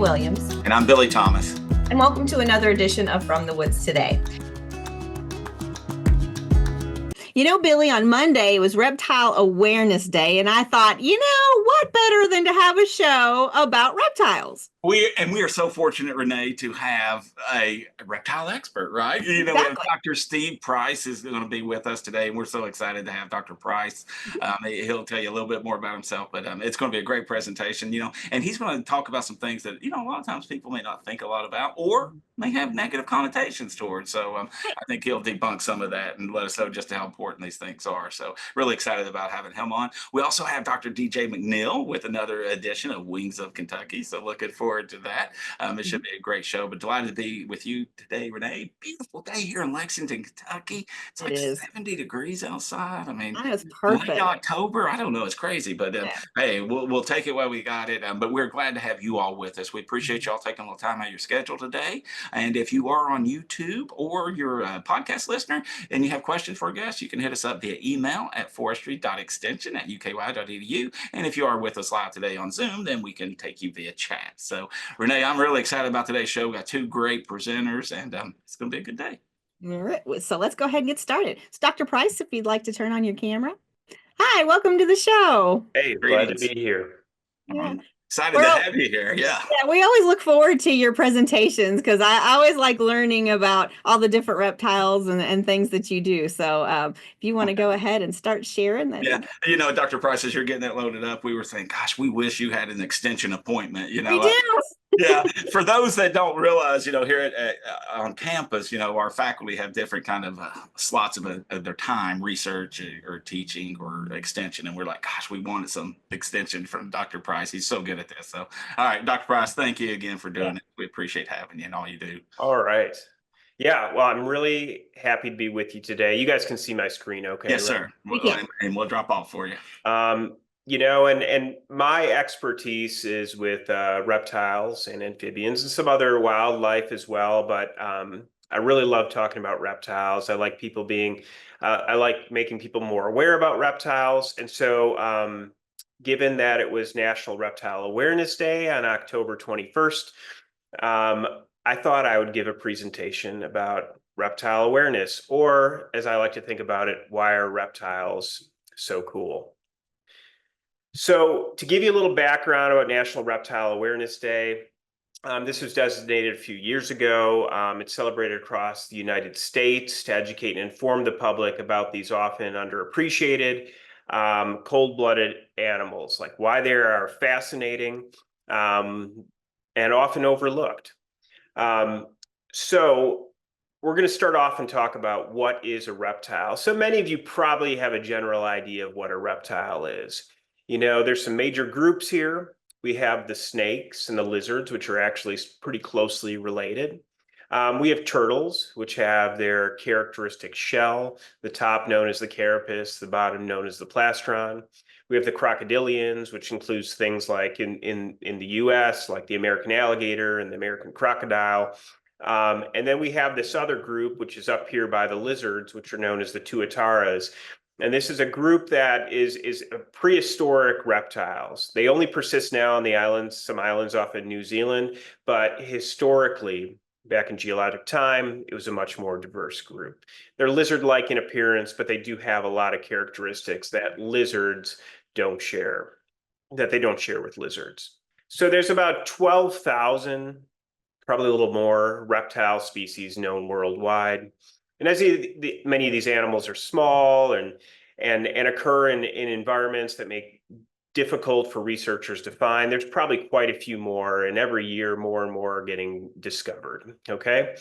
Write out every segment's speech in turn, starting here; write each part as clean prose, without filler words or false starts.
Williams. And I'm Billy Thomas. And welcome to another edition of From the Woods Today. You know, Billy, on Monday was Reptile Awareness Day, and I thought, what better than to have a show about reptiles? We are so fortunate, Renee, to have a reptile expert, right? We have Dr. Steve Price is going to be with us today, and we're so excited to have Dr. Price. He'll tell you a little bit more about himself, but it's going to be a great presentation, and he's going to talk about some things that, a lot of times people may not think a lot about or may have negative connotations towards. So I think he'll debunk some of that and let us know just how important these things are. So really excited about having him on. We also have Dr. DJ McNeil with another edition of Wings of Kentucky. So looking forward to that. It should be a great show, but delighted to be with you today, Renee. Beautiful day here in Lexington, Kentucky. It's like 70 degrees outside. I mean, that is perfect. Late October. I don't know. It's crazy, but hey, we'll take it while we got it. But we're glad to have you all with us. We appreciate y'all taking a little time out of your schedule today. And if you are on YouTube or you're a podcast listener and you have questions for our guests, you can hit us up via email at forestry.extension@uky.edu. And if you are with us live today on Zoom, then we can take you via chat. So, Renee, I'm really excited about today's show. We got two great presenters, and it's going to be a good day. All right. So let's go ahead and get started. It's Dr. Price, if you'd like to turn on your camera. Hi, welcome to the show. Hey, glad to be here. Yeah. Excited to have you here. Yeah, we always look forward to your presentations because I always like learning about all the different reptiles and things that you do. So if you want to go ahead and start sharing that. Yeah, Dr. Price, as you're getting that loaded up, we were saying, gosh, we wish you had an extension appointment. We do. Yeah, for those that don't realize, here on campus, our faculty have different kind of slots of their time, research or teaching or extension. And we're like, gosh, we wanted some extension from Dr. Price. He's so good at this. So, all right, Dr. Price, thank you again for doing it. We appreciate having you and all you do. All right. Yeah, well, I'm really happy to be with you today. You guys can see my screen, okay? Yes, sir. And we'll drop off for you. And my expertise is with reptiles and amphibians and some other wildlife as well. But I really love talking about reptiles. I like I like making people more aware about reptiles. And so given that it was National Reptile Awareness Day on October 21st, I thought I would give a presentation about reptile awareness, or as I like to think about it, why are reptiles so cool? So to give you a little background about National Reptile Awareness Day, this was designated a few years ago. It's celebrated across the United States to educate and inform the public about these often underappreciated, cold-blooded animals, like why they are fascinating and often overlooked. So we're going to start off and talk about what is a reptile. So many of you probably have a general idea of what a reptile is. There's some major groups here. We have the snakes and the lizards, which are actually pretty closely related. We have turtles, which have their characteristic shell, the top known as the carapace, the bottom known as the plastron. We have the crocodilians, which includes things like in the US, like the American alligator and the American crocodile. And then we have this other group, which is up here by the lizards, which are known as the tuataras. And this is a group that is prehistoric reptiles. They only persist now on the islands, some islands off in New Zealand, but historically, back in geologic time, it was a much more diverse group. They're lizard-like in appearance, but they do have a lot of characteristics that lizards don't share, that they don't share with lizards. So there's about 12,000, probably a little more, reptile species known worldwide. And as many of these animals are small and occur in environments that make difficult for researchers to find, there's probably quite a few more, and every year more and more are getting discovered, okay?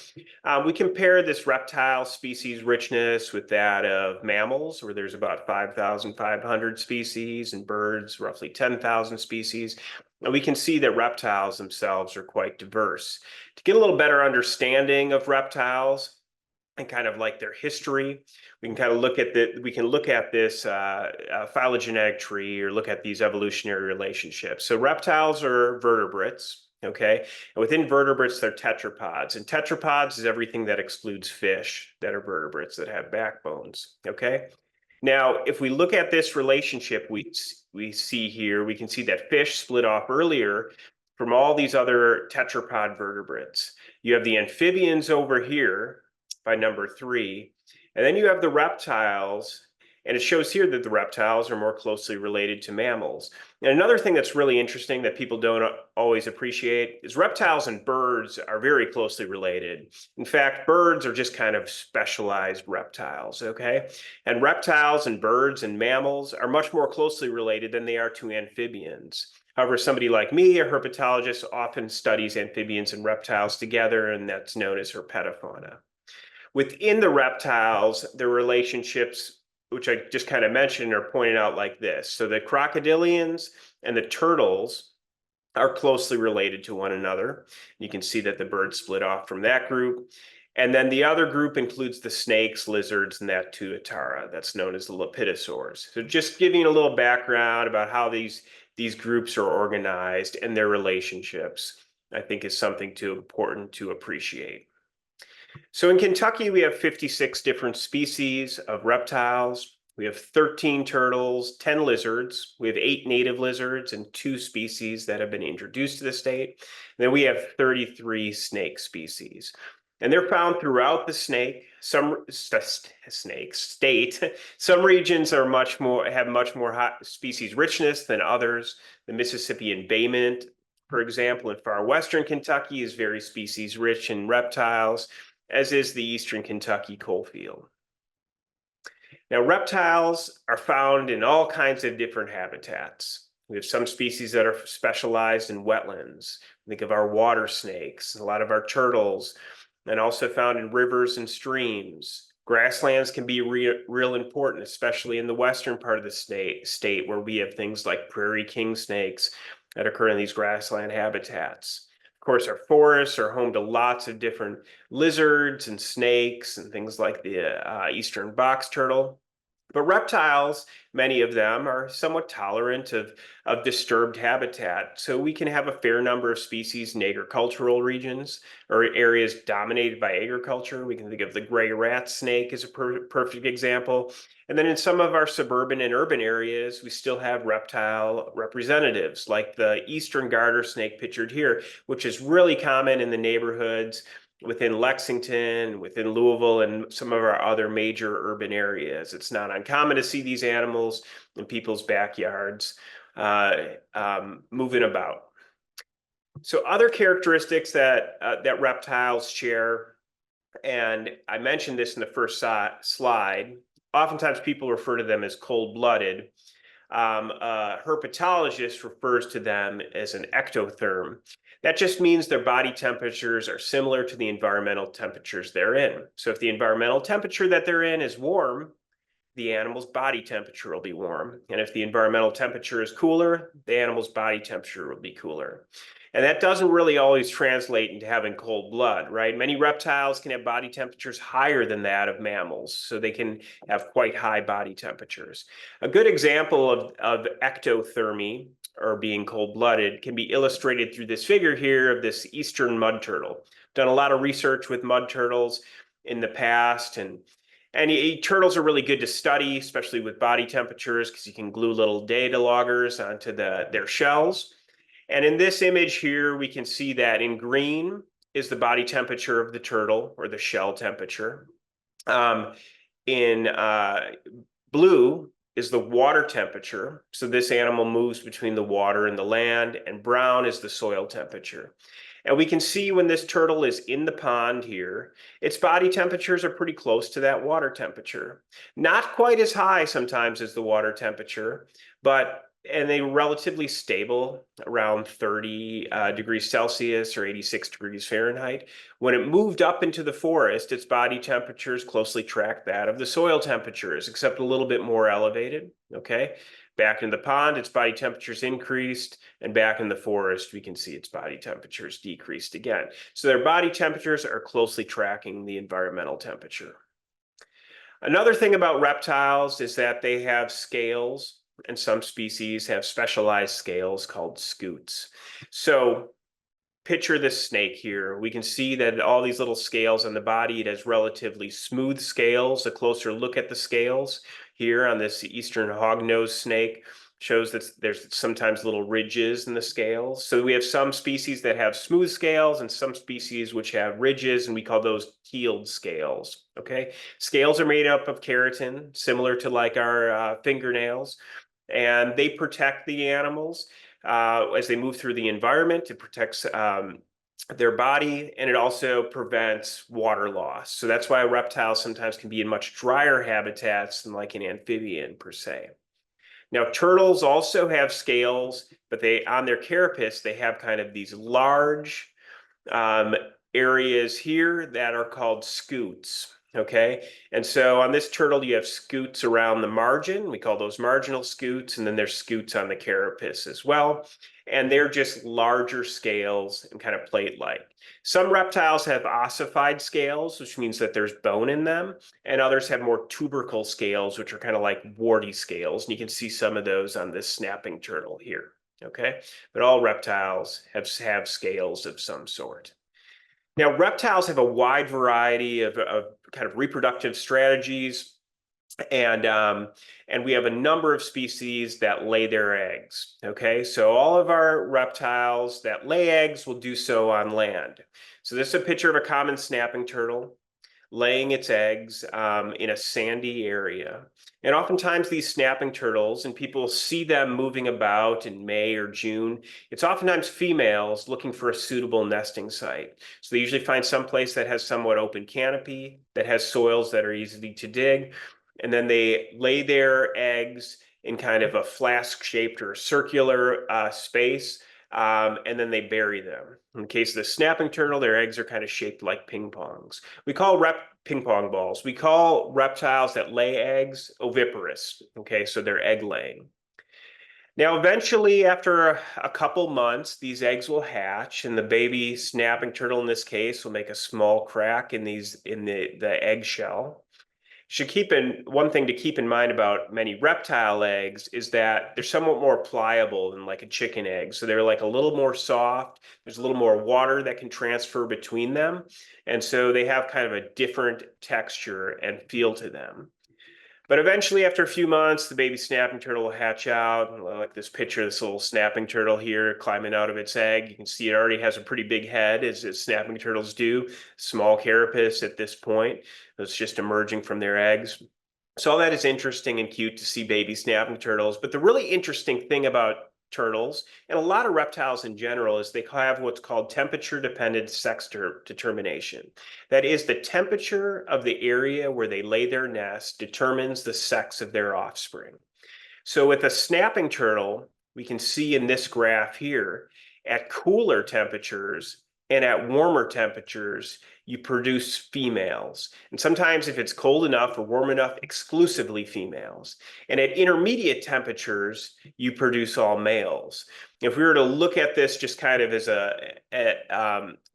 We compare this reptile species richness with that of mammals, where there's about 5,500 species, and birds, roughly 10,000 species. And we can see that reptiles themselves are quite diverse. To get a little better understanding of reptiles, and kind of like their history, we can kind of look at this phylogenetic tree, or look at these evolutionary relationships. So reptiles are vertebrates, okay? And within vertebrates, they're tetrapods. And tetrapods is everything that excludes fish that are vertebrates that have backbones, okay? Now, if we look at this relationship we see here, we can see that fish split off earlier from all these other tetrapod vertebrates. You have the amphibians over here by number 3, and then you have the reptiles, and it shows here that the reptiles are more closely related to mammals. And another thing that's really interesting that people don't always appreciate is reptiles and birds are very closely related. In fact, birds are just kind of specialized reptiles, okay? And reptiles and birds and mammals are much more closely related than they are to amphibians. However, somebody like me, a herpetologist, often studies amphibians and reptiles together, and that's known as herpetofauna. Within the reptiles, the relationships, which I just kind of mentioned, are pointed out like this. So the crocodilians and the turtles are closely related to one another. You can see that the birds split off from that group. And then the other group includes the snakes, lizards, and that tuatara. That's known as the lepidosaurs. So just giving a little background about how these groups are organized and their relationships, I think is something important to appreciate. So in Kentucky, we have 56 different species of reptiles. We have 13 turtles, 10 lizards. We have 8 native lizards and 2 species that have been introduced to the state. And then we have 33 snake species. And they're found throughout the state. Some regions are have much more species richness than others. The Mississippi embayment, for example, in far western Kentucky is very species rich in reptiles, as is the eastern Kentucky coalfield. Now, reptiles are found in all kinds of different habitats. We have some species that are specialized in wetlands. Think of our water snakes, a lot of our turtles, and also found in rivers and streams. Grasslands can be real important, especially in the western part of the state where we have things like prairie king snakes that occur in these grassland habitats. Of course, our forests are home to lots of different lizards and snakes and things like the eastern box turtle. But reptiles, many of them, are somewhat tolerant of disturbed habitat. So we can have a fair number of species in agricultural regions or areas dominated by agriculture. We can think of the gray rat snake as a perfect example. And then in some of our suburban and urban areas, we still have reptile representatives like the eastern garter snake pictured here, which is really common in the neighborhoods within Lexington, within Louisville, and some of our other major urban areas. It's not uncommon to see these animals in people's backyards moving about. So other characteristics that reptiles share, and I mentioned this in the first slide, oftentimes people refer to them as cold-blooded. A herpetologist refers to them as an ectotherm. That just means their body temperatures are similar to the environmental temperatures they're in. So if the environmental temperature that they're in is warm, the animal's body temperature will be warm. And if the environmental temperature is cooler, the animal's body temperature will be cooler. And that doesn't really always translate into having cold blood, right? Many reptiles can have body temperatures higher than that of mammals, so they can have quite high body temperatures. A good example of ectothermy, or being cold-blooded, can be illustrated through this figure here of this eastern mud turtle. Done a lot of research with mud turtles in the past, and turtles are really good to study, especially with body temperatures, because you can glue little data loggers onto their shells. And in this image here, we can see that in green is the body temperature of the turtle, or the shell temperature. In blue is the water temperature. So this animal moves between the water and the land, and brown is the soil temperature. And we can see when this turtle is in the pond here, its body temperatures are pretty close to that water temperature. Not quite as high sometimes as the water temperature, and they were relatively stable around 30 degrees Celsius or 86 degrees Fahrenheit. When it moved up into the forest, its body temperatures closely tracked that of the soil temperatures, except a little bit more elevated, okay? Back in the pond, its body temperatures increased, and back in the forest, we can see its body temperatures decreased again. So their body temperatures are closely tracking the environmental temperature. Another thing about reptiles is that they have scales, and some species have specialized scales called scutes. So picture this snake here. We can see that all these little scales on the body, it has relatively smooth scales. A closer look at the scales here on this eastern hognose snake. shows that there's sometimes little ridges in the scales. So we have some species that have smooth scales and some species which have ridges, and we call those keeled scales, okay? Scales are made up of keratin, similar to like our fingernails, and they protect the animals as they move through the environment. It protects their body, and it also prevents water loss. So that's why reptiles sometimes can be in much drier habitats than like an amphibian per se. Now, turtles also have scales, but they on their carapace, they have kind of these large um, areas here that are called scutes. Okay, and so on this turtle, you have scutes around the margin. We call those marginal scutes, and then there's scutes on the carapace as well. And they're just larger scales and kind of plate-like. Some reptiles have ossified scales, which means that there's bone in them, and others have more tubercle scales, which are kind of like warty scales. And you can see some of those on this snapping turtle here. Okay, but all reptiles have scales of some sort. Now, reptiles have a wide variety of kind of reproductive strategies, and we have a number of species that lay their eggs. Okay, so all of our reptiles that lay eggs will do so on land. So this is a picture of a common snapping turtle laying its eggs in a sandy area. And oftentimes these snapping turtles, and people see them moving about in May or June, it's oftentimes females looking for a suitable nesting site. So they usually find some place that has somewhat open canopy, that has soils that are easy to dig, and then they lay their eggs in kind of a flask-shaped or circular space, and then they bury them. In the case of the snapping turtle, their eggs are kind of shaped like ping pongs. We call ping pong balls. We call reptiles that lay eggs oviparous. Okay, so they're egg laying. Now, eventually, after a couple months, these eggs will hatch, and the baby snapping turtle in this case will make a small crack in the eggshell. One thing to keep in mind about many reptile eggs is that they're somewhat more pliable than like a chicken egg. So they're like a little more soft. There's a little more water that can transfer between them. And so they have kind of a different texture and feel to them. But eventually, after a few months, the baby snapping turtle will hatch out. Like this picture of this little snapping turtle here climbing out of its egg. You can see it already has a pretty big head, as snapping turtles do. Small carapace at this point. It's just emerging from their eggs. So all that is interesting and cute to see baby snapping turtles. But the really interesting thing about turtles, and a lot of reptiles in general, is they have what's called temperature-dependent sex determination. That is, the temperature of the area where they lay their nest determines the sex of their offspring. So with a snapping turtle, we can see in this graph here, at cooler temperatures and at warmer temperatures, you produce females. And sometimes if it's cold enough or warm enough, exclusively females. And at intermediate temperatures, you produce all males. If we were to look at this just kind of as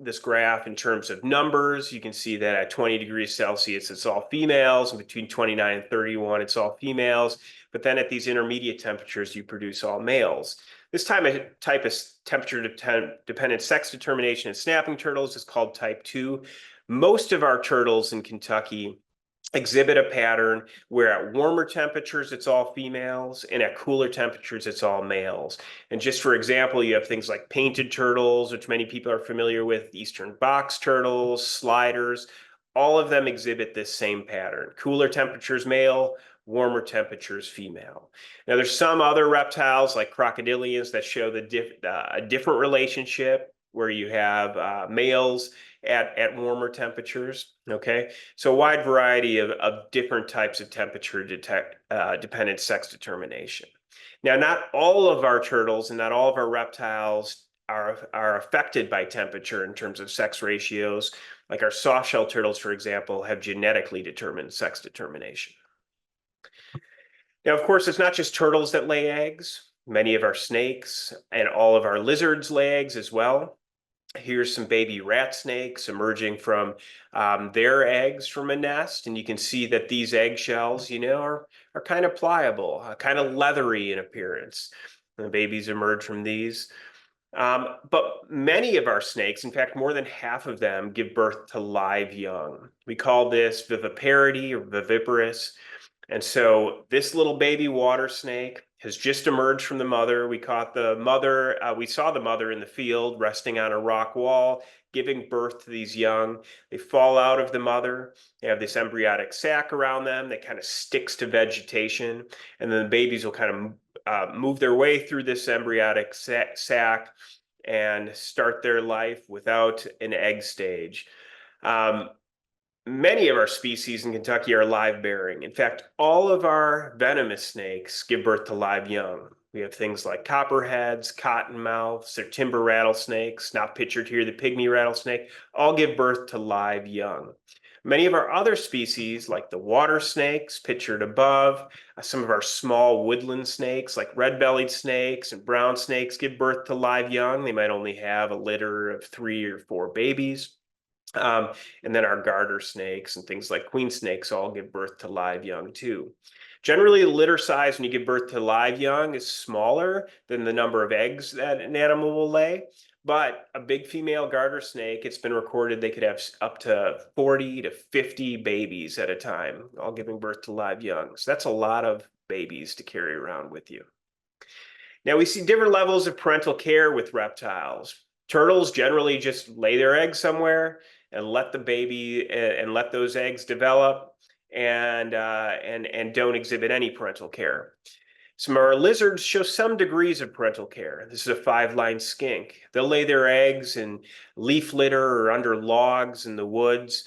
this graph in terms of numbers, you can see that at 20 degrees Celsius, it's all females, and between 29 and 31, it's all females. But then at these intermediate temperatures, you produce all males. This type of temperature-dependent sex determination in snapping turtles is called type 2. Most of our turtles in Kentucky exhibit a pattern where at warmer temperatures, it's all females, and at cooler temperatures, it's all males. And just for example, you have things like painted turtles, which many people are familiar with, eastern box turtles, sliders. All of them exhibit this same pattern. Cooler temperatures, male, warmer temperatures, female. Now, there's some other reptiles like crocodilians that show a different relationship where you have males at warmer temperatures. Okay, so a wide variety of different types of temperature dependent sex determination. Now, not all of our turtles and not all of our reptiles are affected by temperature in terms of sex ratios. Like our soft-shell turtles, for example, have genetically determined sex determination. Now, of course, it's not just turtles that lay eggs. Many of our snakes and all of our lizards lay eggs as well. Here's some baby rat snakes emerging from their eggs from a nest. And you can see that these eggshells, are kind of pliable, kind of leathery in appearance. The babies emerge from these. But many of our snakes, in fact, more than half of them, give birth to live young. We call this viviparity or viviparous. And so this little baby water snake has just emerged from the mother. We caught the mother, we saw the mother in the field resting on a rock wall, giving birth to these young. They fall out of the mother. They have this embryonic sac around them that kind of sticks to vegetation. And then the babies will kind of move their way through this embryonic sac and start their life without an egg stage. Um, Many of our species in Kentucky are live bearing. In fact, all of our venomous snakes give birth to live young. We have things like copperheads, cottonmouths, or timber rattlesnakes, not pictured here, the pygmy rattlesnake, all give birth to live young. Many of our other species, like the water snakes pictured above, some of our small woodland snakes, like red-bellied snakes and brown snakes, give birth to live young. They might only have a litter of 3 or 4 babies. And then our garter snakes and things like queen snakes all give birth to live young too. Generally, the litter size when you give birth to live young is smaller than the number of eggs that an animal will lay. But a big female garter snake, it's been recorded they could have up to 40 to 50 babies at a time, all giving birth to live young. So that's a lot of babies to carry around with you. Now we see different levels of parental care with reptiles. Turtles generally just lay their eggs somewhere and let the baby and let those eggs develop and don't exhibit any parental care. Some of our lizards show some degrees of parental care. This is a 5-line skink. They'll lay their eggs in leaf litter or under logs in the woods.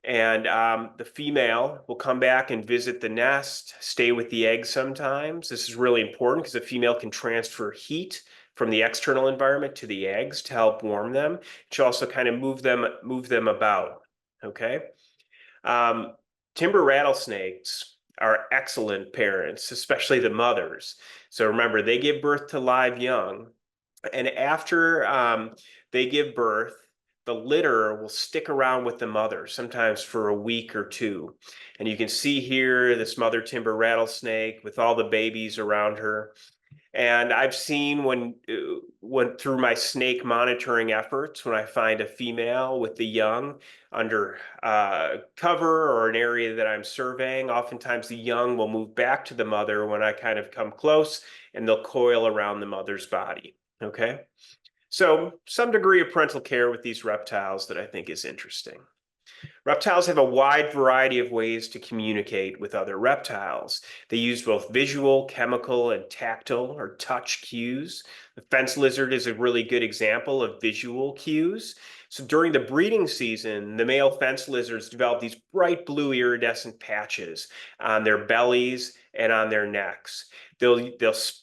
And the female will come back and visit the nest, stay with the eggs sometimes. This is really important because the female can transfer heat from the external environment to the eggs to help warm them. She'll also kind of move them about. Okay. Timber rattlesnakes are excellent parents, especially the mothers. So remember, they give birth to live young, and after they give birth, the litter will stick around with the mother, sometimes for a week or two. And you can see here this mother timber rattlesnake with all the babies around her. And I've seen when through my snake monitoring efforts, when I find a female with the young under cover or an area that I'm surveying, oftentimes the young will move back to the mother when I kind of come close, and they'll coil around the mother's body. Okay. So some degree of parental care with these reptiles that I think is interesting. Reptiles have a wide variety of ways to communicate with other reptiles. They use both visual, chemical, and tactile or touch cues. The fence lizard is a really good example of visual cues. So during the breeding season, the male fence lizards develop these bright blue iridescent patches on their bellies and on their necks. They'll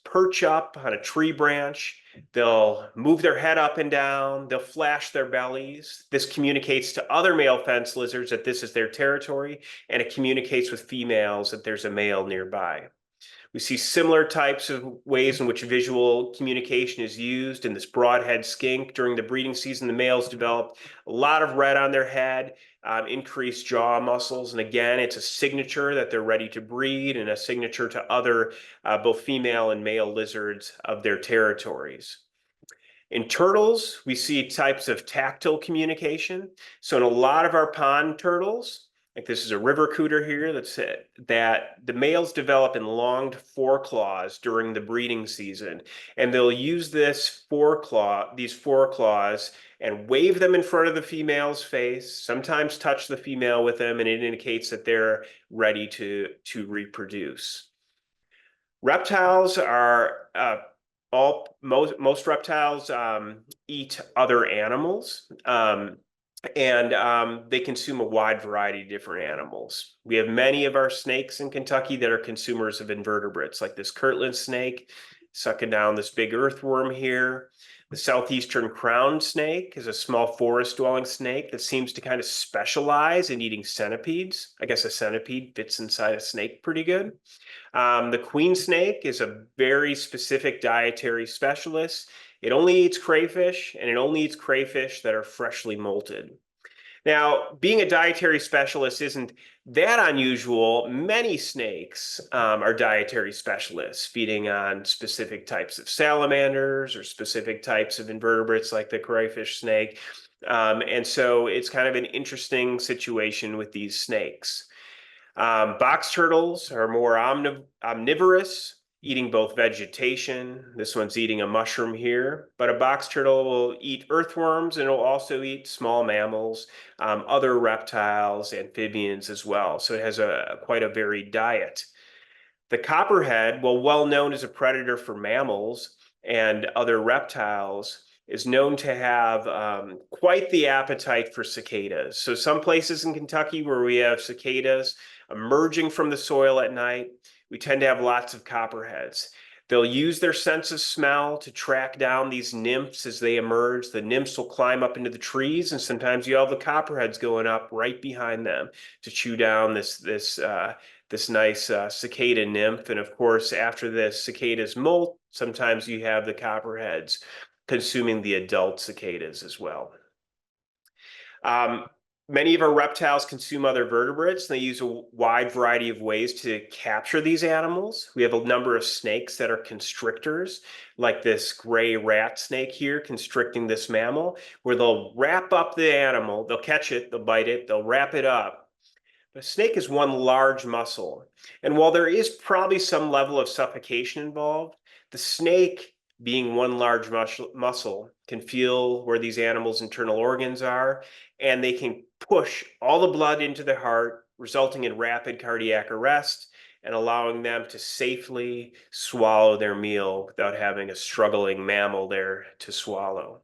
perch up on a tree branch. They'll move their head up and down. They'll flash their bellies. This communicates to other male fence lizards that this is their territory, and it communicates with females that there's a male nearby. We see similar types of ways in which visual communication is used in this broadhead skink. During the breeding season, the males develop a lot of red on their head, increased jaw muscles. And again, it's a signature that they're ready to breed and a signature to other both female and male lizards of their territories. In turtles, we see types of tactile communication. So in a lot of our pond turtles, like this is a river cooter here, that the males develop enlonged foreclaws during the breeding season. And they'll use these foreclaws and wave them in front of the female's face, sometimes touch the female with them, and it indicates that they're ready to reproduce. Reptiles are most reptiles eat other animals, and they consume a wide variety of different animals. We have many of our snakes in Kentucky that are consumers of invertebrates, like this Kirtland snake sucking down this big earthworm here. The southeastern crowned snake is a small forest-dwelling snake that seems to kind of specialize in eating centipedes. I guess a centipede fits inside a snake pretty good. The queen snake is a very specific dietary specialist. It only eats crayfish, and it only eats crayfish that are freshly molted. Now, being a dietary specialist isn't that unusual. Many snakes are dietary specialists, feeding on specific types of salamanders or specific types of invertebrates like the crayfish snake. And so it's kind of an interesting situation with these snakes. Box turtles are more omnivorous, eating both vegetation. This one's eating a mushroom here, but a box turtle will eat earthworms and it'll also eat small mammals, other reptiles, amphibians as well. So it has quite a varied diet. The copperhead, while well known as a predator for mammals and other reptiles, is known to have quite the appetite for cicadas. So some places in Kentucky where we have cicadas emerging from the soil at night, we tend to have lots of copperheads. They'll use their sense of smell to track down these nymphs as they emerge. The nymphs will climb up into the trees, and sometimes you have the copperheads going up right behind them to chew down this nice cicada nymph. And of course, after the cicadas molt, sometimes you have the copperheads consuming the adult cicadas as well. Many of our reptiles consume other vertebrates. They use a wide variety of ways to capture these animals. We have a number of snakes that are constrictors, like this gray rat snake here constricting this mammal, where they'll wrap up the animal, they'll catch it, they'll bite it, they'll wrap it up. A snake is one large muscle. And while there is probably some level of suffocation involved, the snake, being one large muscle, can feel where these animals' internal organs are, and they can push all the blood into the heart, resulting in rapid cardiac arrest and allowing them to safely swallow their meal without having a struggling mammal there to swallow.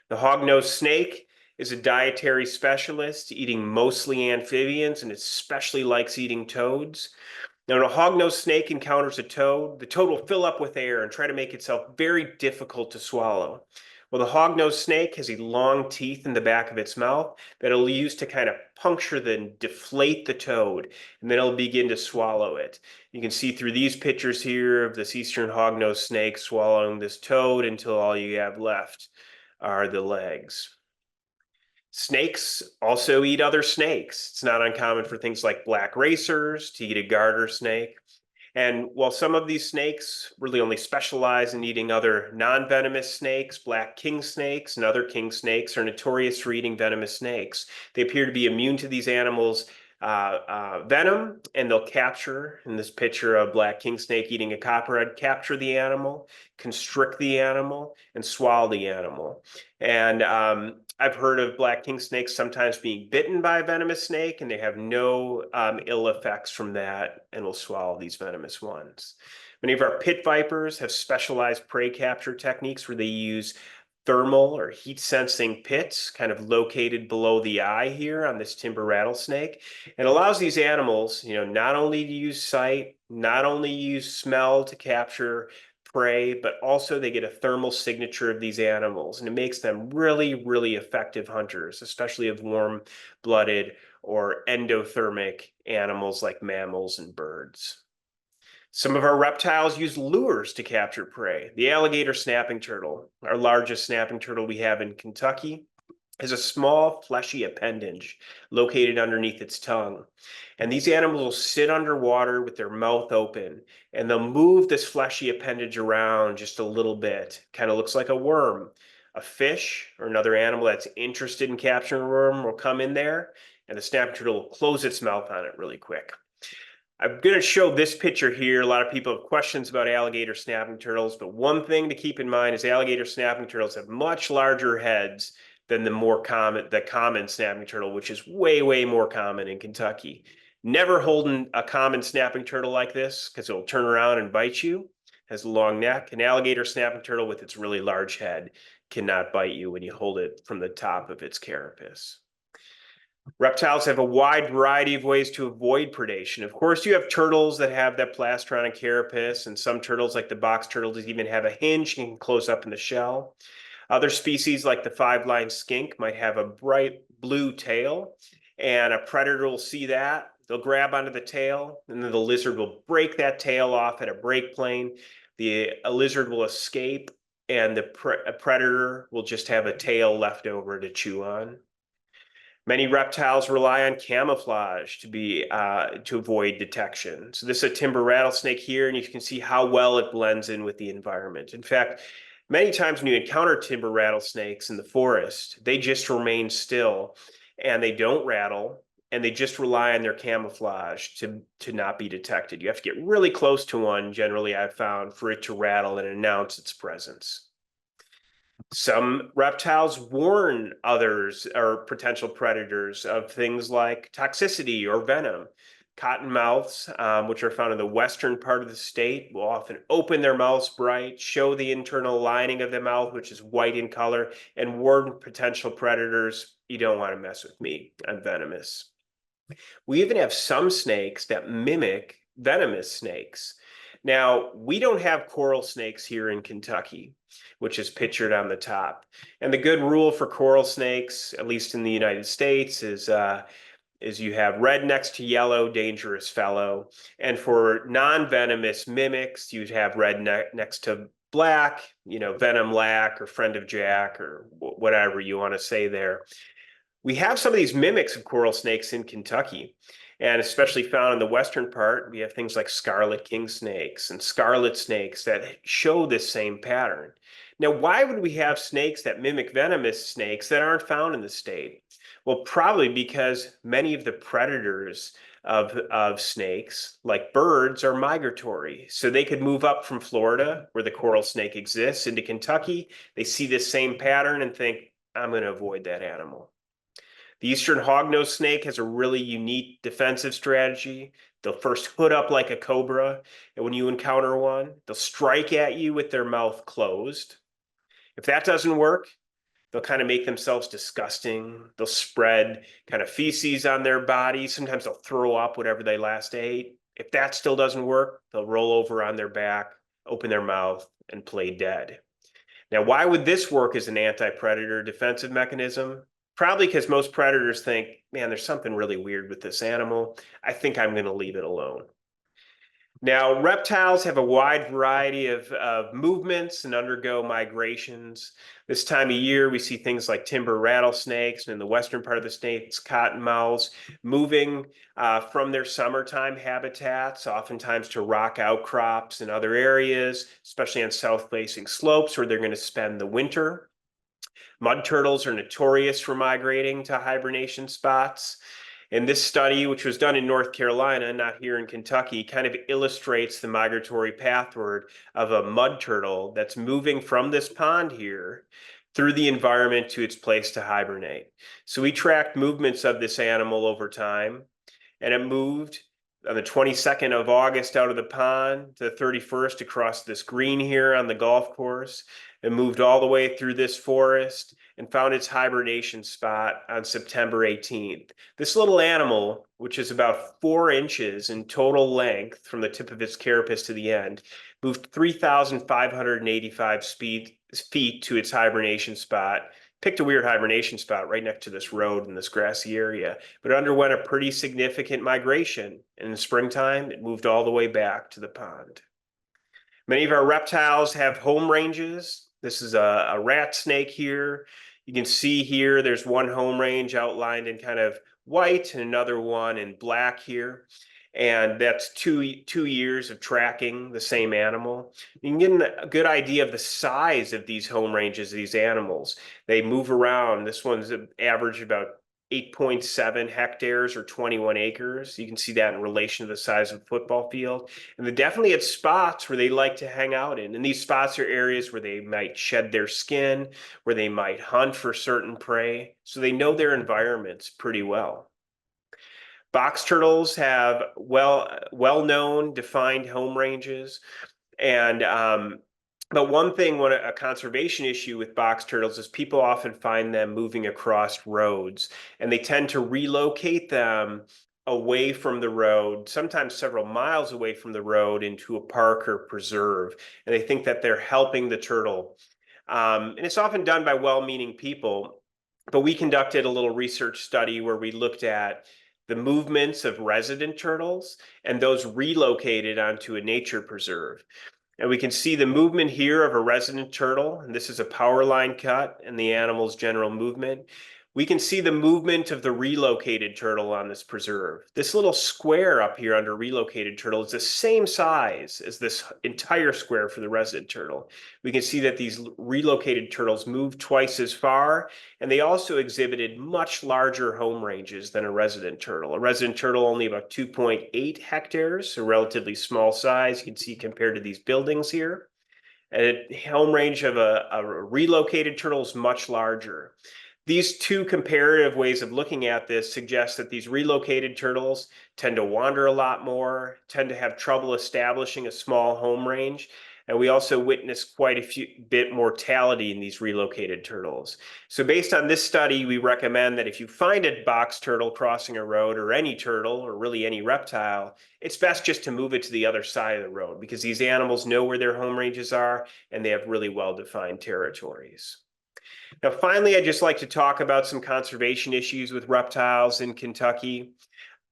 The hognose snake is a dietary specialist, eating mostly amphibians, and especially likes eating toads. Now, when a hognose snake encounters a toad, the toad will fill up with air and try to make itself very difficult to swallow. Well, the hognose snake has long teeth in the back of its mouth that it'll use to kind of puncture and deflate the toad, and then it'll begin to swallow it. You can see through these pictures here of this eastern hognose snake swallowing this toad until all you have left are the legs. Snakes also eat other snakes. It's not uncommon for things like black racers to eat a garter snake. And while some of these snakes really only specialize in eating other non-venomous snakes, black king snakes and other king snakes are notorious for eating venomous snakes. They appear to be immune to these animals' venom, and they'll capture, in this picture of black king snake eating a copperhead, capture the animal, constrict the animal, and swallow the animal. And I've heard of black king snakes sometimes being bitten by a venomous snake, and they have no ill effects from that and will swallow these venomous ones. Many of our pit vipers have specialized prey capture techniques where they use thermal or heat sensing pits kind of located below the eye here on this timber rattlesnake. It allows these animals, not only to use sight, not only use smell to capture prey, but also they get a thermal signature of these animals, and it makes them really, really effective hunters, especially of warm-blooded or endothermic animals like mammals and birds. Some of our reptiles use lures to capture prey. The alligator snapping turtle, our largest snapping turtle we have in Kentucky, is a small fleshy appendage located underneath its tongue. And these animals will sit underwater with their mouth open, and they'll move this fleshy appendage around just a little bit. Kind of looks like a worm. A fish or another animal that's interested in capturing a worm will come in there, and the snapping turtle will close its mouth on it really quick. I'm going to show this picture here. A lot of people have questions about alligator snapping turtles, but one thing to keep in mind is alligator snapping turtles have much larger heads than the common snapping turtle, which is way, way more common in Kentucky. Never holding a common snapping turtle like this because it will turn around and bite you. It has a long neck. An alligator snapping turtle with its really large head cannot bite you when you hold it from the top of its carapace. Reptiles have a wide variety of ways to avoid predation. Of course, you have turtles that have that plastron and carapace, and some turtles, like the box turtles, even have a hinge and can close up in the shell. Other species, like the five-line skink, might have a bright blue tail, and a predator will see that. They'll grab onto the tail, and then the lizard will break that tail off at a break plane. The lizard will escape, and the predator will just have a tail left over to chew on. Many reptiles rely on camouflage to avoid detection. So this is a timber rattlesnake here, and you can see how well it blends in with the environment. In fact, many times when you encounter timber rattlesnakes in the forest, they just remain still and they don't rattle and they just rely on their camouflage to not be detected. You have to get really close to one, generally, I've found, for it to rattle and announce its presence. Some reptiles warn others or potential predators of things like toxicity or venom. Cottonmouths, which are found in the western part of the state, will often open their mouths bright, show the internal lining of the mouth, which is white in color, and warn potential predators, you don't want to mess with me, I'm venomous. We even have some snakes that mimic venomous snakes. Now, we don't have coral snakes here in Kentucky, which is pictured on the top. And the good rule for coral snakes, at least in the United States, is you have red next to yellow, dangerous fellow. And for non-venomous mimics, you'd have red next to black, venom lack or friend of Jack or whatever you want to say there. We have some of these mimics of coral snakes in Kentucky, and especially found in the western part. We have things like scarlet king snakes and scarlet snakes that show this same pattern. Now, why would we have snakes that mimic venomous snakes that aren't found in the state? Well, probably because many of the predators of snakes, like birds, are migratory. So they could move up from Florida, where the coral snake exists, into Kentucky. They see this same pattern and think, I'm going to avoid that animal. The eastern hognose snake has a really unique defensive strategy. They'll first hood up like a cobra, and when you encounter one, they'll strike at you with their mouth closed. If that doesn't work, they'll kind of make themselves disgusting. They'll spread kind of feces on their body. Sometimes they'll throw up whatever they last ate. If that still doesn't work, they'll roll over on their back, open their mouth, and play dead. Now, why would this work as an anti-predator defensive mechanism? Probably because most predators think, man, there's something really weird with this animal. I think I'm going to leave it alone. Now, reptiles have a wide variety of movements and undergo migrations. This time of year, we see things like timber rattlesnakes, and in the western part of the states, cottonmouths, moving from their summertime habitats, oftentimes to rock outcrops in other areas, especially on south-facing slopes where they're going to spend the winter. Mud turtles are notorious for migrating to hibernation spots. And this study, which was done in North Carolina, not here in Kentucky, kind of illustrates the migratory pathward of a mud turtle that's moving from this pond here through the environment to its place to hibernate. So we tracked movements of this animal over time, and it moved on the 22nd of August out of the pond to the 31st across this green here on the golf course. It moved all the way through this forest and found its hibernation spot on September 18th. This little animal, which is about 4 inches in total length from the tip of its carapace to the end, moved 3,585 feet to its hibernation spot. Picked a weird hibernation spot right next to this road in this grassy area, but it underwent a pretty significant migration. And in the springtime, it moved all the way back to the pond. Many of our reptiles have home ranges. This is a rat snake here. You can see here there's one home range outlined in kind of white and another one in black here. And that's two years of tracking the same animal. You can get a good idea of the size of these home ranges, these animals. They move around. This one's average about 8.7 hectares or 21 acres. You can see that in relation to the size of a football field. And they definitely have spots where they like to hang out in. And these spots are areas where they might shed their skin, where they might hunt for certain prey. So they know their environments pretty well. Box turtles have well-known defined home ranges. And but one thing, a conservation issue with box turtles is people often find them moving across roads, and they tend to relocate them away from the road, sometimes several miles away from the road, into a park or preserve. And they think that they're helping the turtle. And it's often done by well-meaning people. But we conducted a little research study where we looked at the movements of resident turtles and those relocated onto a nature preserve. And we can see the movement here of a resident turtle, and this is a power line cut and the animal's general movement. We can see the movement of the relocated turtle on this preserve. This little square up here under relocated turtle is the same size as this entire square for the resident turtle. We can see that these relocated turtles moved twice as far, and they also exhibited much larger home ranges than a resident turtle. A resident turtle only about 2.8 hectares, a relatively small size. You can see compared to these buildings here. And a home range of a relocated turtle is much larger. These two comparative ways of looking at this suggest that these relocated turtles tend to wander a lot more, tend to have trouble establishing a small home range, and we also witness quite a bit mortality in these relocated turtles. So based on this study, we recommend that if you find a box turtle crossing a road, or any turtle, or really any reptile, it's best just to move it to the other side of the road, because these animals know where their home ranges are and they have really well-defined territories. Now, finally, I'd just like to talk about some conservation issues with reptiles in Kentucky.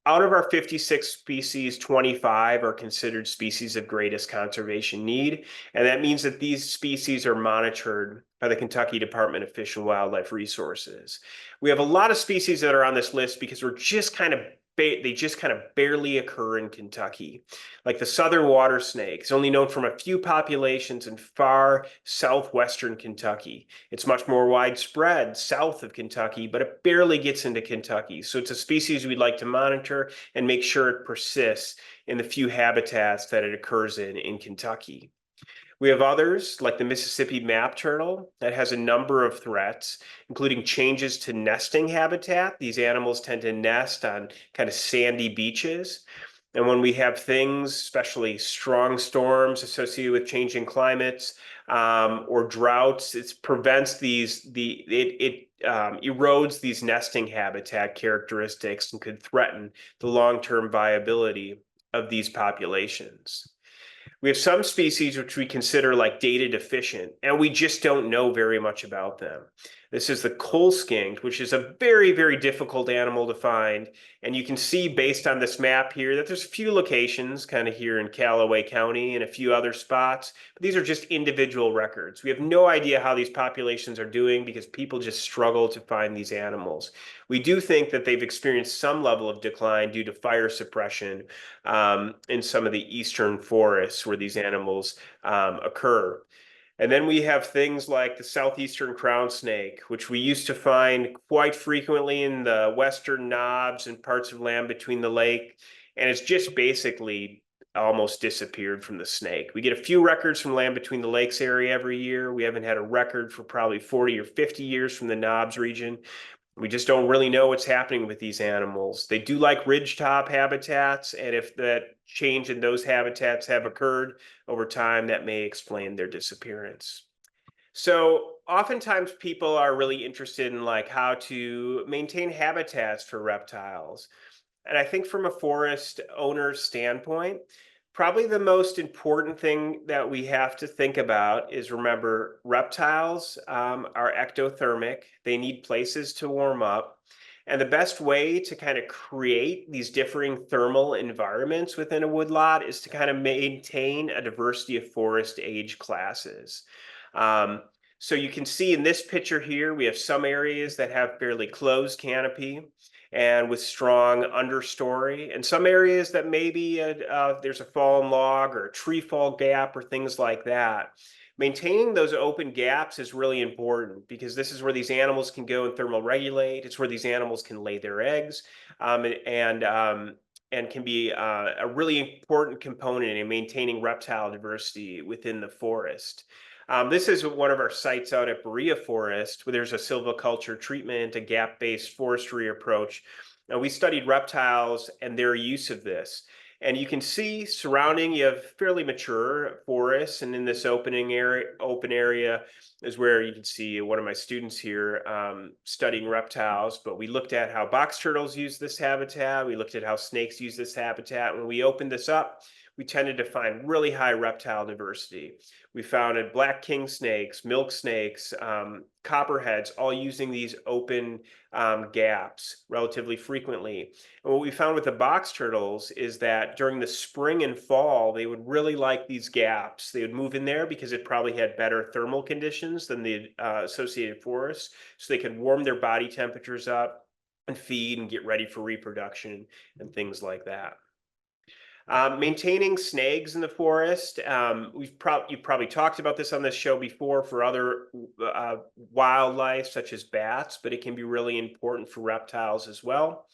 Out of our 56 species, 25 are considered species of greatest conservation need, and that means that these species are monitored by the Kentucky Department of Fish and Wildlife Resources. We have a lot of species that are on this list because they just kind of barely occur in Kentucky. Like the southern water snake is only known from a few populations in far southwestern Kentucky. It's much more widespread south of Kentucky, but it barely gets into Kentucky. So it's a species we'd like to monitor and make sure it persists in the few habitats that it occurs in Kentucky. We have others, like the Mississippi map turtle, that has a number of threats, including changes to nesting habitat. These animals tend to nest on kind of sandy beaches. And when we have things, especially strong storms associated with changing climates or droughts, it erodes these nesting habitat characteristics and could threaten the long-term viability of these populations. We have some species which we consider like data deficient, and we just don't know very much about them. This is the coal skink, which is a very, very difficult animal to find. And you can see based on this map here that there's a few locations kind of here in Callaway County and a few other spots, but these are just individual records. We have no idea how these populations are doing because people just struggle to find these animals. We do think that they've experienced some level of decline due to fire suppression in some of the eastern forests where these animals occur. And then we have things like the southeastern crown snake, which we used to find quite frequently in the western knobs and parts of land between the lake. And it's just basically almost disappeared from the snake. We get a few records from land between the lakes area every year. We haven't had a record for probably 40 or 50 years from the knobs region. We just don't really know what's happening with these animals. They do like ridgetop habitats, and if that change in those habitats have occurred over time, that may explain their disappearance. So oftentimes people are really interested in like how to maintain habitats for reptiles. And I think from a forest owner's standpoint, probably the most important thing that we have to think about is remember reptiles are ectothermic. They need places to warm up. And the best way to kind of create these differing thermal environments within a woodlot is to kind of maintain a diversity of forest age classes. Um, so you can see in this picture here, we have some areas that have fairly closed canopy and with strong understory, and some areas that maybe there's a fallen log or a tree fall gap or things like that. Maintaining those open gaps is really important because this is where these animals can go and thermoregulate. It's where these animals can lay their eggs and can be a really important component in maintaining reptile diversity within the forest. This is one of our sites out at Berea Forest, where there's a silviculture treatment, a gap-based forestry approach. And we studied reptiles and their use of this. And you can see surrounding, you have fairly mature forests, and in this open area is where you can see one of my students here studying reptiles. But we looked at how box turtles use this habitat. We looked at how snakes use this habitat. When we opened this up, we tended to find really high reptile diversity. We found black king snakes, milk snakes, copperheads, all using these open gaps relatively frequently. And what we found with the box turtles is that during the spring and fall, they would really like these gaps. They would move in there because it probably had better thermal conditions than the associated forests, so they could warm their body temperatures up and feed and get ready for reproduction and things like that. Maintaining snags in the forest. You've probably talked about this on this show before for other wildlife such as bats, but it can be really important for reptiles as well.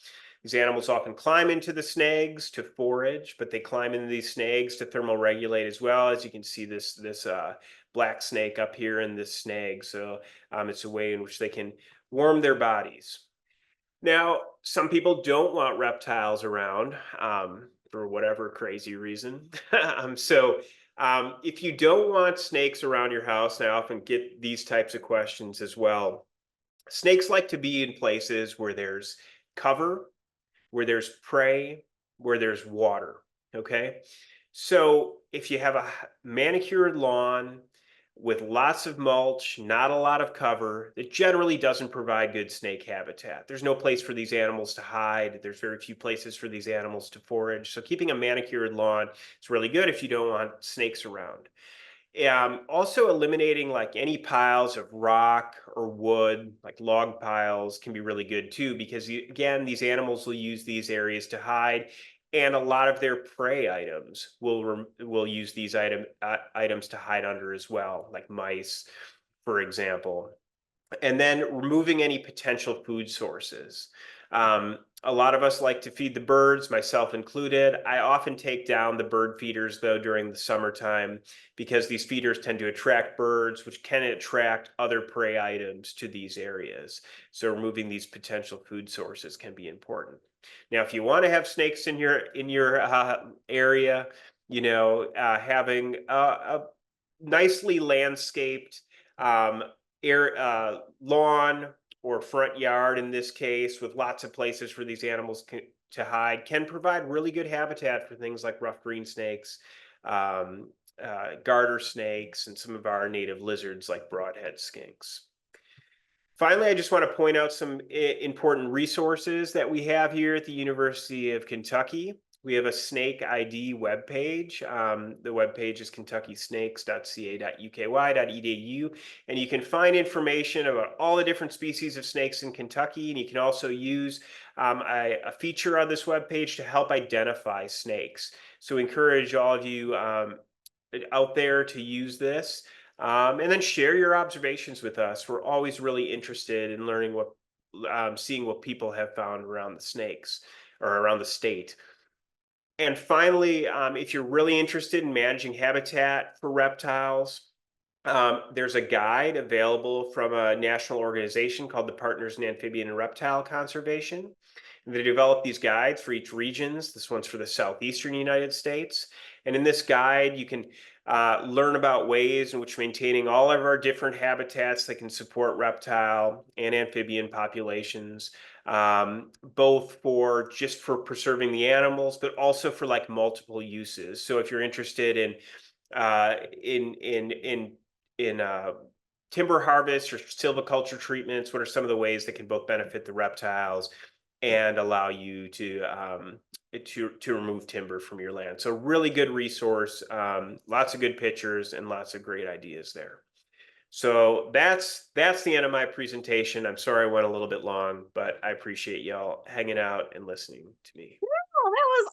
These animals often climb into the snags to forage, but they climb into these snags to thermoregulate as well. As you can see, this black snake up here in this snag. So it's a way in which they can warm their bodies. Now, some people don't want reptiles around for whatever crazy reason. If you don't want snakes around your house, and I often get these types of questions as well, snakes like to be in places where there's cover, where there's prey, where there's water. Okay. So if you have a manicured lawn with lots of mulch, not a lot of cover, it generally doesn't provide good snake habitat. There's no place for these animals to hide. There's very few places for these animals to forage. So keeping a manicured lawn is really good if you don't want snakes around. Also eliminating like any piles of rock or wood, like log piles, can be really good too, because again, these animals will use these areas to hide, and a lot of their prey items will use these items to hide under as well, like mice, for example. And then removing any potential food sources. A lot of us like to feed the birds, myself included. I often take down the bird feeders though during the summertime because these feeders tend to attract birds, which can attract other prey items to these areas. So removing these potential food sources can be important. Now, if you want to have snakes in your area, having a nicely landscaped um, lawn or front yard in this case, with lots of places for these animals to hide, can provide really good habitat for things like rough green snakes, garter snakes, and some of our native lizards like broadhead skinks. Finally, I just want to point out some important resources that we have here at the University of Kentucky. We have a snake ID webpage. The webpage is kentuckysnakes.ca.uky.edu, and you can find information about all the different species of snakes in Kentucky, and you can also use a feature on this webpage to help identify snakes. So we encourage all of you out there to use this. And then share your observations with us. We're always really interested in learning seeing what people have found around the snakes or around the state. And finally, if you're really interested in managing habitat for reptiles, there's a guide available from a national organization called the Partners in Amphibian and Reptile Conservation. And they develop these guides for each regions. This one's for the southeastern United States. And in this guide, you can learn about ways in which maintaining all of our different habitats that can support reptile and amphibian populations, both for just for preserving the animals, but also for like multiple uses. So if you're interested in uh, in in in in timber harvest or silviculture treatments, what are some of the ways that can both benefit the reptiles and allow you to remove timber from your land? So really good resource, lots of good pictures and lots of great ideas there. So that's the end of my presentation. I'm sorry I went a little bit long, but I appreciate y'all hanging out and listening to me. Oh, that was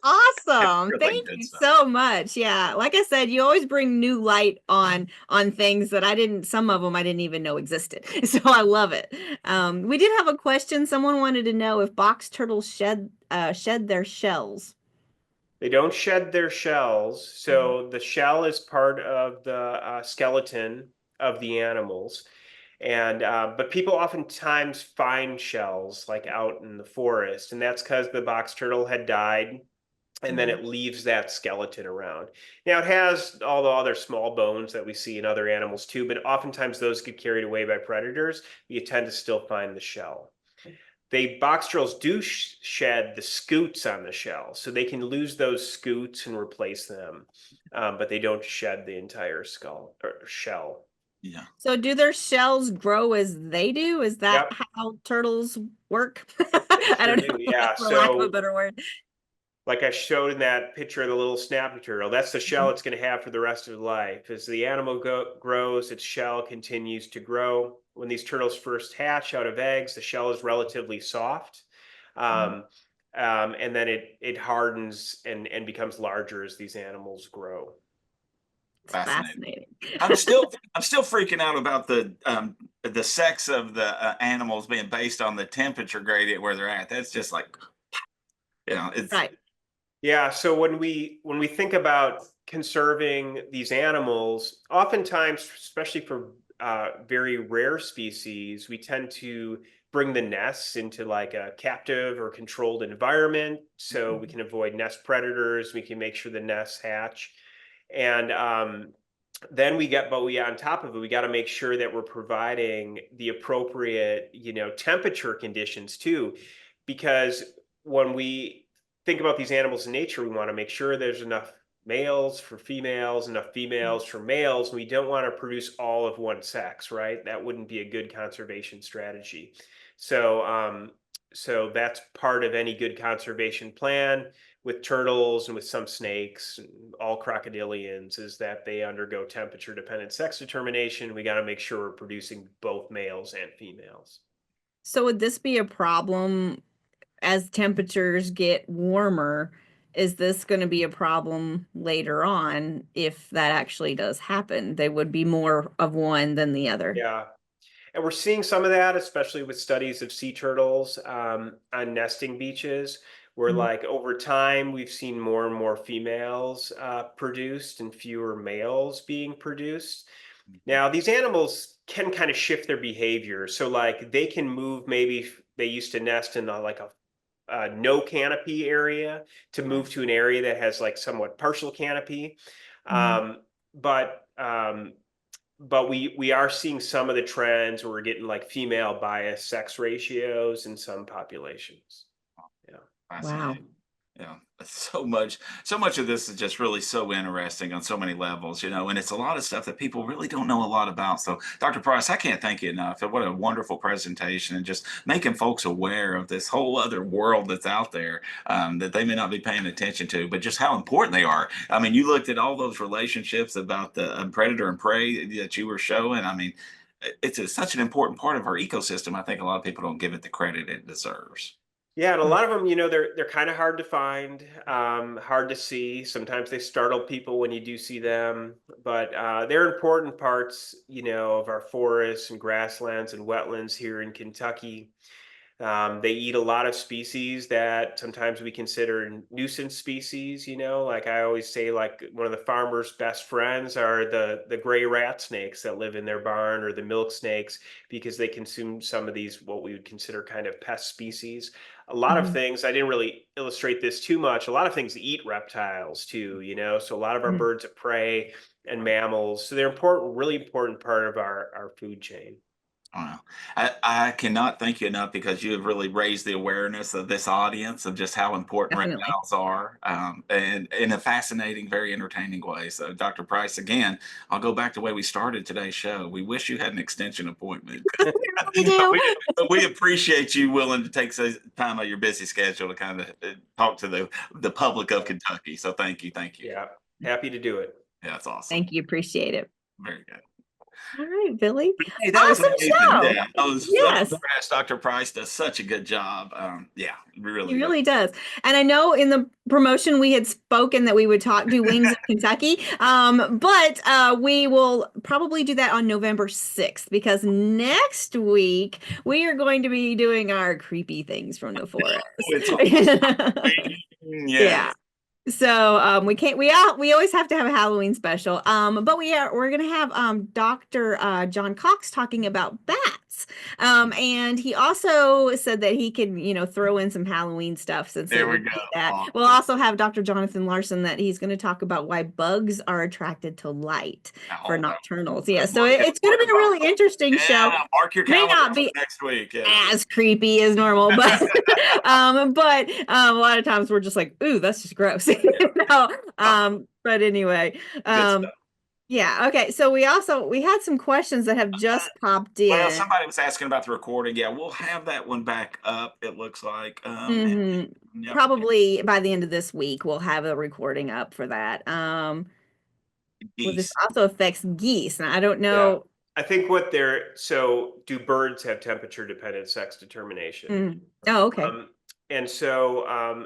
awesome. Really Thank good you stuff. so much. Yeah, like I said, you always bring new light on things that some of them I didn't even know existed. So I love it. We did have a question. Someone wanted to know if box turtles shed their shells. They don't shed their shells. So the shell is part of the skeleton of the animals. And but people oftentimes find shells like out in the forest, and that's because the box turtle had died, and then it leaves that skeleton around. Now it has all the other small bones that we see in other animals too, but oftentimes those get carried away by predators. You tend to still find the shell. box turtles do shed the scutes on the shell, so they can lose those scutes and replace them, but they don't shed the entire skull or shell. Yeah. So do their shells grow as they do? Is that Yep, how turtles work? they I sure don't do. know, Yeah. for lack of a So, better word. like I showed in that picture of the little snapping turtle, that's the shell Mhm. it's going to have for the rest of its life. As the animal grows, its shell continues to grow. When these turtles first hatch out of eggs, the shell is relatively soft. Mhm. Um, and then it hardens and becomes larger as these animals grow. It's Fascinating. fascinating. I'm still freaking out about the sex of the animals being based on the temperature gradient where they're at. That's just like, it's Right. Yeah, so when we think about conserving these animals, oftentimes, especially for very rare species, we tend to bring the nests into like a captive or controlled environment, so we Mhm. can avoid nest predators. We can make sure the nests hatch, and then but we on top of it, we got to make sure that we're providing the appropriate, temperature conditions too, because when we think about these animals in nature, we want to make sure there's enough males for females, enough females for males, and we don't want to produce all of one sex, right? That wouldn't be a good conservation strategy. So, so that's part of any good conservation plan with turtles and with some snakes, and all crocodilians, is that they undergo temperature dependent sex determination. We got to make sure we're producing both males and females. So would this be a problem as temperatures get warmer? Is this going to be a problem later on if that actually does happen? They would be more of one than the other. Yeah. And we're seeing some of that, especially with studies of sea turtles on nesting beaches, where Mhm. like over time we've seen more and more females produced and fewer males being produced. Now, these animals can kind of shift their behavior. So, like, they can move. Maybe they used to nest in like a no canopy area to right. move to an area that has like somewhat partial canopy. Mhm. Um, but we are seeing some of the trends where we're getting like female bias sex ratios in some populations. Yeah. Wow. Fascinating. Yeah, so much of this is just really so interesting on so many levels, and it's a lot of stuff that people really don't know a lot about. So, Dr. Price, I can't thank you enough. What a wonderful presentation, and just making folks aware of this whole other world that's out there, that they may not be paying attention to, but just how important they are. I mean, you looked at all those relationships about the predator and prey that you were showing. I mean, such an important part of our ecosystem. I think a lot of people don't give it the credit it deserves. Yeah, and a lot of them, they're kind of hard to find, hard to see. Sometimes they startle people when you do see them, but they're important parts, of our forests and grasslands and wetlands here in Kentucky. They eat a lot of species that sometimes we consider nuisance species. Like I always say, like one of the farmers' best friends are the gray rat snakes that live in their barn, or the milk snakes, because they consume some of these what we would consider kind of pest species. A lot of Mhm. things, I didn't really illustrate this too much. A lot of things eat reptiles too. So a lot of our Mhm. birds of prey and mammals. So they're important, really important part of our food chain. Wow. I cannot thank you enough because you have really raised the awareness of this audience of just how important Definitely. reptiles are, and in a fascinating, very entertaining way. So, Dr. Price, again, I'll go back to the way we started today's show. We wish you had an extension appointment, We but do. we appreciate you willing to take some time out of your busy schedule to kind of talk to the public of Yeah, Kentucky. So, thank you, thank you. yeah, happy to do it. Yeah, that's awesome. Thank you. Appreciate it. Very good. All right, Billy. Hey, that was Awesome amazing. show. Yeah, I was so Yes. impressed. Dr. Price does such a good job. Yeah, He really does. really does. And I know in the promotion we had spoken that we would talk do Wings of Kentucky. But we will probably do that on November 6th because next week we are going to be doing our creepy things from the Oh, forest. it's awesome. Yeah. Yeah. So we always have to have a Halloween special. But we're gonna have Dr. John Cox talking about bats. pets. And he also said that he could, throw in some Halloween stuff since There it we would go. be that. Awesome. We'll also have Dr. Jonathan Larson that he's going to talk about why bugs are attracted to light for Oh, nocturnals. Yeah, so mark it, it's going to mark be it a off. really interesting show. Yeah, mark your May calendar not be next week. Yeah. as creepy as normal, but a lot of times we're just like, ooh, that's just gross. But anyway, Good stuff. yeah, okay. So we had some questions that have just popped Well, in. somebody was asking about the recording. Yeah, we'll have that one back up, it looks like. Yep. Probably by the end of this week, we'll have a recording up for that. Well, this Geese. also affects geese, and I don't Yeah. know. I think so do birds have temperature dependent sex determination? Oh, okay. And so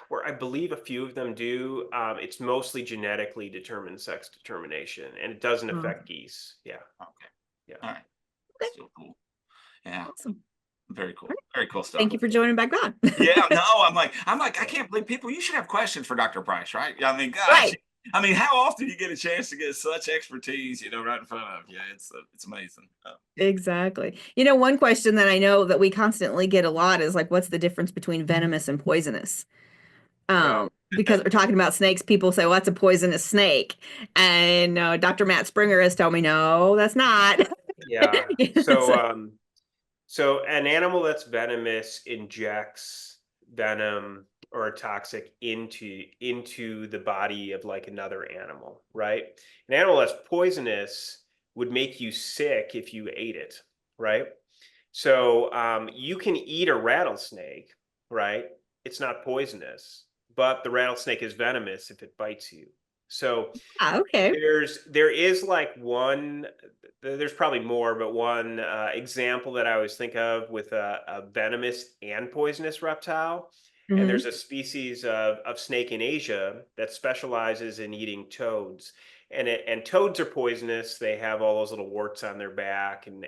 where I believe a few of them do, it's mostly genetically determined sex determination, and it doesn't Oh, affect geese. Yeah. Okay. Yeah. All right. okay. Still cool. Yeah. Awesome. Very All cool. right. Very cool stuff. Thank you for joining back on. Yeah, no, I'm like, I can't believe people. You should have questions for Dr. Price, right? I mean, gosh, Right. I mean, how often do you get a chance to get such expertise, right in front of you? It's amazing. Exactly. One question that I know that we constantly get a lot is like, what's the difference between venomous and poisonous? Yeah. Because we're talking about snakes, people say, well, that's a poisonous snake. And Dr. Matt Springer has told me, no, that's not. Yeah. So, So an animal that's venomous injects venom or a toxic into the body of like another animal, right? An animal that's poisonous would make you sick if you ate it, right? So you can eat a rattlesnake, right? It's not poisonous, but the rattlesnake is venomous if it bites you. So okay. there is like one, there's probably more, but one example that I always think of with a venomous and poisonous reptile. And Hmm. there's a species of snake in Asia that specializes in eating toads. And toads are poisonous. They have all those little warts on their back and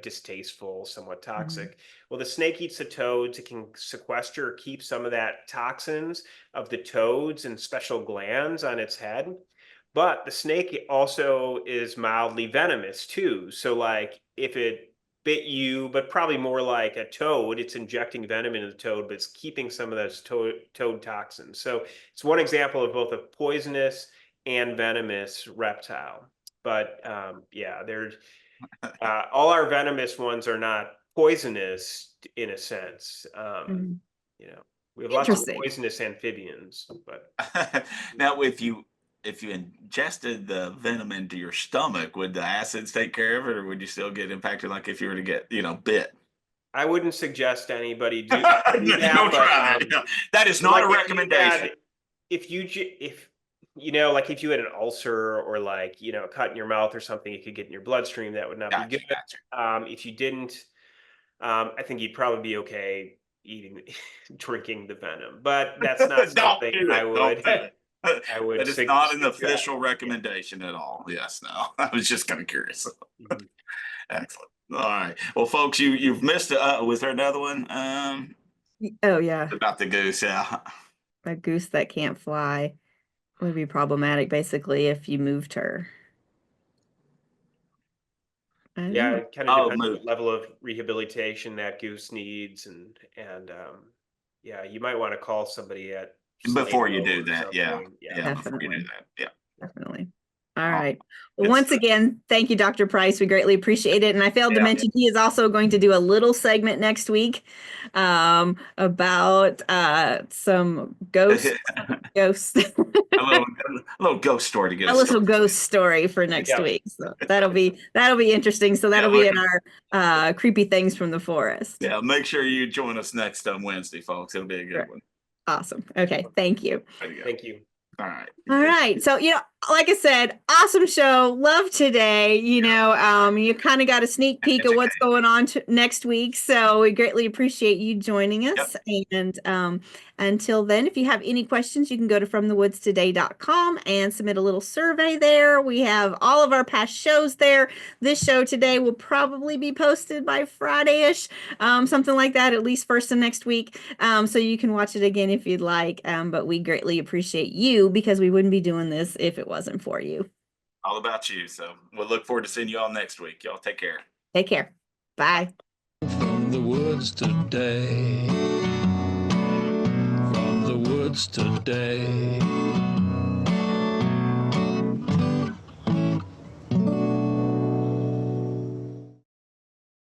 distasteful, somewhat Hmm. toxic. Well, the snake eats the toads. It can sequester or keep some of that toxins of the toads and special glands on its head. But the snake also is mildly venomous too. So, like, if it bit you, but probably more like a toad, it's injecting venom into the toad, but it's keeping some of those toad toxins. So, it's one example of both a poisonous and venomous reptile. But yeah, there's all our venomous ones are not poisonous in a sense. Hmm. You know, we have lots of Interesting. poisonous amphibians, but Now, if you ingested the venom into your stomach, would the acids take care of it, or would you still get impacted, like if you were to get, bit? I wouldn't suggest anybody do that. Don't try it. That is But not like a if you recommendation. had, if you j- if like if you had an ulcer or like a cut in your mouth or something, you could get in your bloodstream. That would not be Gotcha, good. gotcha. If you didn't, I think you'd probably be okay eating, drinking the venom. But that's not Don't something do I it. Don't would do it. I would That is not an suggest. official Yeah. recommendation at all. Yes, no. I was just kind of curious. Mhm. Excellent. All right. Well, folks, you've missed it. Was there another one? Oh, yeah. About the goose, yeah. A goose that can't fly would be problematic basically if you moved her. I don't Yeah, know. it kind of Oh, depends on move what level of rehabilitation that goose needs, and yeah, you might want to call somebody at before you Sligo do or that. Yeah. something. Yeah. Yeah. Before you do Definitely. that. Yeah. Definitely. All Awesome. right. Well, Good once stuff. again, thank you, Dr. Price. We greatly appreciate it. And I failed to Yeah. mention he is also going to do a little segment next week about some ghosts, a little, a little ghost story to get a us started. little ghost story for next Yeah. week. So that'll be interesting. So Yeah. that'll be in our creepy things from the forest. Yeah. Make sure you join us next Wednesday, folks. It'll be a good Right. one. Awesome. Okay. Thank you. There you go. Thank you. All right. All right. So, like I said, awesome show. Love today. You kind of got a sneak peek of what's going on next week. So we greatly appreciate you joining Yep. us. And until then, if you have any questions, you can go to fromthewoodstoday.com and submit a little survey there. We have all of our past shows there. This show today will probably be posted by Friday-ish, something like that, at least first of next week. So you can watch it again if you'd like. But we greatly appreciate you because we wouldn't be doing this if it wasn't for you. All about you. So we'll look forward to seeing you all next week. Y'all take care. Take care. Bye. From the woods today. From the woods today.